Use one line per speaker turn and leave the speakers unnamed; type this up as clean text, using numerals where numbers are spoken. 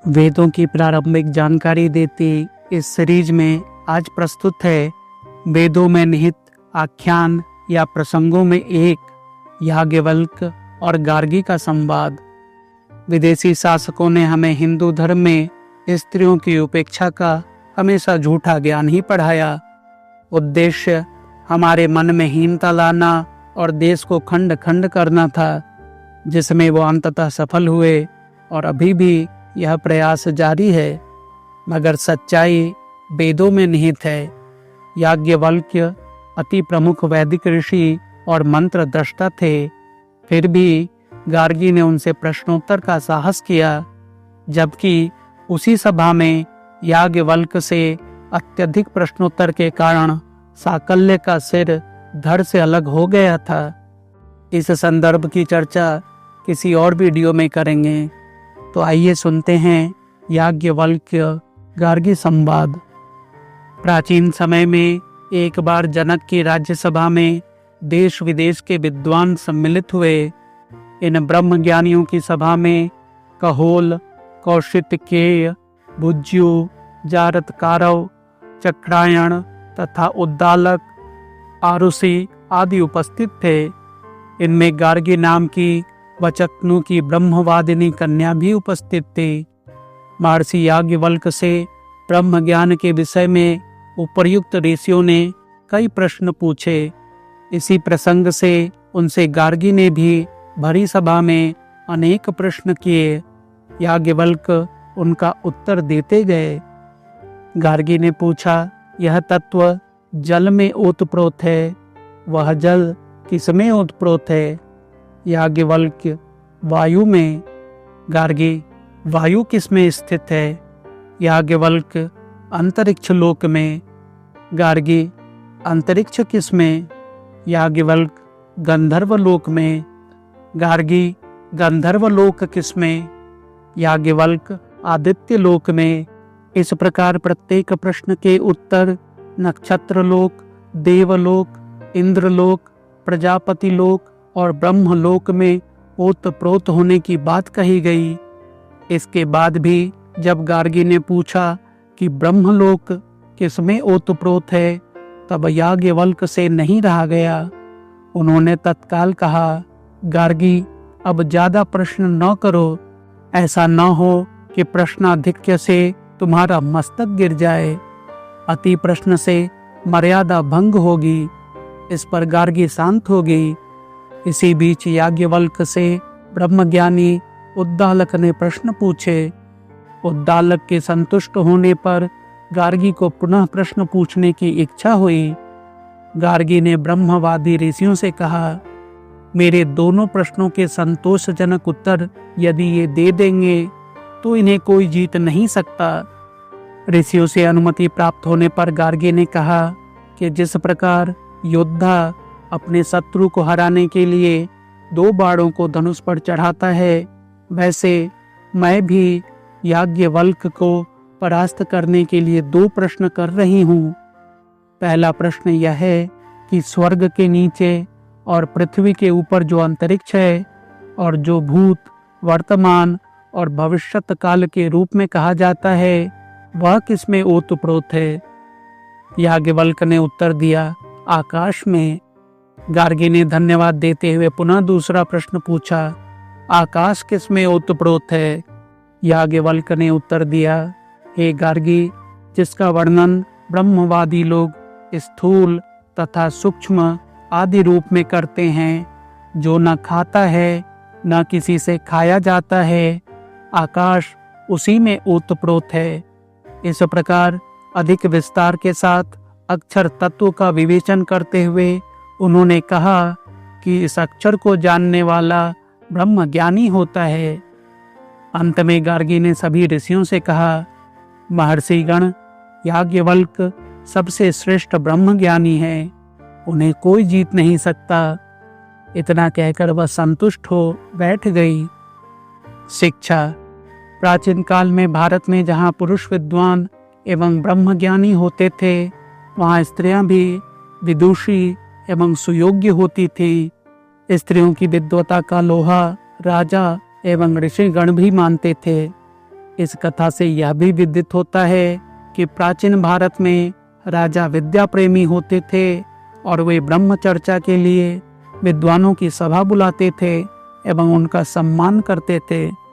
वेदों की प्रारंभिक जानकारी देती इस सीरीज में आज प्रस्तुत है वेदों में निहित आख्यान या प्रसंगों में एक याज्ञवल्क्य और गार्गी का संवाद। विदेशी शासकों ने हमें हिंदू धर्म में स्त्रियों की उपेक्षा का हमेशा झूठा ज्ञान ही पढ़ाया। उद्देश्य हमारे मन में हीनता लाना और देश को खंड खंड करना था, जिसमें वो अंततः सफल हुए और अभी भी यह प्रयास जारी है। मगर सच्चाई वेदों में निहित है। याज्ञवल्क्य अति प्रमुख वैदिक ऋषि और मंत्र दृष्टा थे, फिर भी गार्गी ने उनसे प्रश्नोत्तर का साहस किया। जबकि उसी सभा में याज्ञवल्क्य से अत्यधिक प्रश्नोत्तर के कारण साकल्य का सिर धड़ से अलग हो गया था। इस संदर्भ की चर्चा किसी और वीडियो में करेंगे, तो आइए सुनते हैं याज्ञवल्क्य गार्गी संवाद। प्राचीन समय में एक बार जनक की राज्यसभा में देश विदेश के विद्वान सम्मिलित हुए। इन ब्रह्मज्ञानियों की सभा में कहोल, कौशितकेय, भुज्यु, जारतकारव, चक्रायण तथा उद्दालक, आरुषि आदि उपस्थित थे। इनमें गार्गी नाम की वचक्नु की ब्रह्मवादिनी कन्या भी उपस्थित थी। महर्षि याज्ञवल्क्य से ब्रह्म ज्ञान के विषय में उपर्युक्त ऋषियों ने कई प्रश्न पूछे। इसी प्रसंग से उनसे गार्गी ने भी भरी सभा में अनेक प्रश्न किए। याज्ञवल्क्य उनका उत्तर देते गए। गार्गी ने पूछा, यह तत्व जल में ओतप्रोत है, वह जल किसमें ओतप्रोत है? याज्ञवल्क्य, वायु में। गार्गी, वायु किसमें स्थित है? याज्ञवल्क्य, अंतरिक्ष लोक में। गार्गी, अंतरिक्ष किसमें? याज्ञवल्क्य, गंधर्व लोक में। गार्गी, गंधर्व लोक किसमें? याज्ञवल्क्य, आदित्य लोक में। इस प्रकार प्रत्येक प्रश्न के उत्तर नक्षत्र लोक, देवलोक, इंद्रलोक, प्रजापति लोक और ब्रह्मलोक में ओतप्रोत होने की बात कही गई। इसके बाद भी जब गार्गी ने पूछा कि ब्रह्मलोक किसमें ओतप्रोत है, तब याज्ञवल्क्य से नहीं रहा गया। उन्होंने तत्काल कहा, गार्गी, अब ज्यादा प्रश्न न करो। ऐसा न हो कि प्रश्नाधिक्य से तुम्हारा मस्तक गिर जाए। अति प्रश्न से मर्यादा भंग होगी। इस पर गार्गी शांत हो गई। इसी बीच याज्ञवल्क्य से ब्रह्मज्ञानी उद्दालक ने प्रश्न पूछे। उद्दालक के संतुष्ट होने पर गार्गी को पुनः प्रश्न पूछने की इच्छा हुई। गार्गी ने ब्रह्मवादी ऋषियों से कहा, मेरे दोनों प्रश्नों के संतोषजनक उत्तर यदि ये दे देंगे तो इन्हें कोई जीत नहीं सकता। ऋषियों से अनुमति प्राप्त होने पर गार्गी ने कहा कि जिस प्रकार योद्धा अपने शत्रु को हराने के लिए 2 बाणों को धनुष पर चढ़ाता है, वैसे मैं भी याज्ञवल्क्य को परास्त करने के लिए 2 प्रश्न कर रही हूँ। पहला प्रश्न यह है कि स्वर्ग के नीचे और पृथ्वी के ऊपर जो अंतरिक्ष है और जो भूत, वर्तमान और भविष्यत काल के रूप में कहा जाता है, वह किसमें ओतप्रोत है? याज्ञवल्क्य ने उत्तर दिया, आकाश में। गार्गी ने धन्यवाद देते हुए पुनः दूसरा प्रश्न पूछा, आकाश किसमें ओतप्रोत है? याज्ञवल्क्य ने उत्तर दिया, हे गार्गी, जिसका वर्णन ब्रह्मवादी लोग स्थूल तथा सूक्ष्म आदि रूप में करते हैं, जो न खाता है न किसी से खाया जाता है, आकाश उसी में ओतप्रोत है। इस प्रकार अधिक विस्तार के साथ अक्षर तत्व का विवेचन करते हुए उन्होंने कहा कि इस अक्षर को जानने वाला ब्रह्मज्ञानी होता है। अंत में गार्गी ने सभी ऋषियों से कहा, महर्षिगण, याज्ञवल्क्य सबसे श्रेष्ठ ब्रह्मज्ञानी है, उन्हें कोई जीत नहीं सकता। इतना कहकर वह संतुष्ट हो बैठ गई। शिक्षा। प्राचीन काल में भारत में जहाँ पुरुष विद्वान एवं ब्रह्मज्ञानी होते थे, वहाँ स्त्रियां भी विदुषी एवं सुयोग्य होती थी। स्त्रियों की विद्वता का लोहा राजा एवं ऋषिगण भी मानते थे। इस कथा से यह भी विदित होता है कि प्राचीन भारत में राजा विद्या प्रेमी होते थे और वे ब्रह्म चर्चा के लिए विद्वानों की सभा बुलाते थे एवं उनका सम्मान करते थे।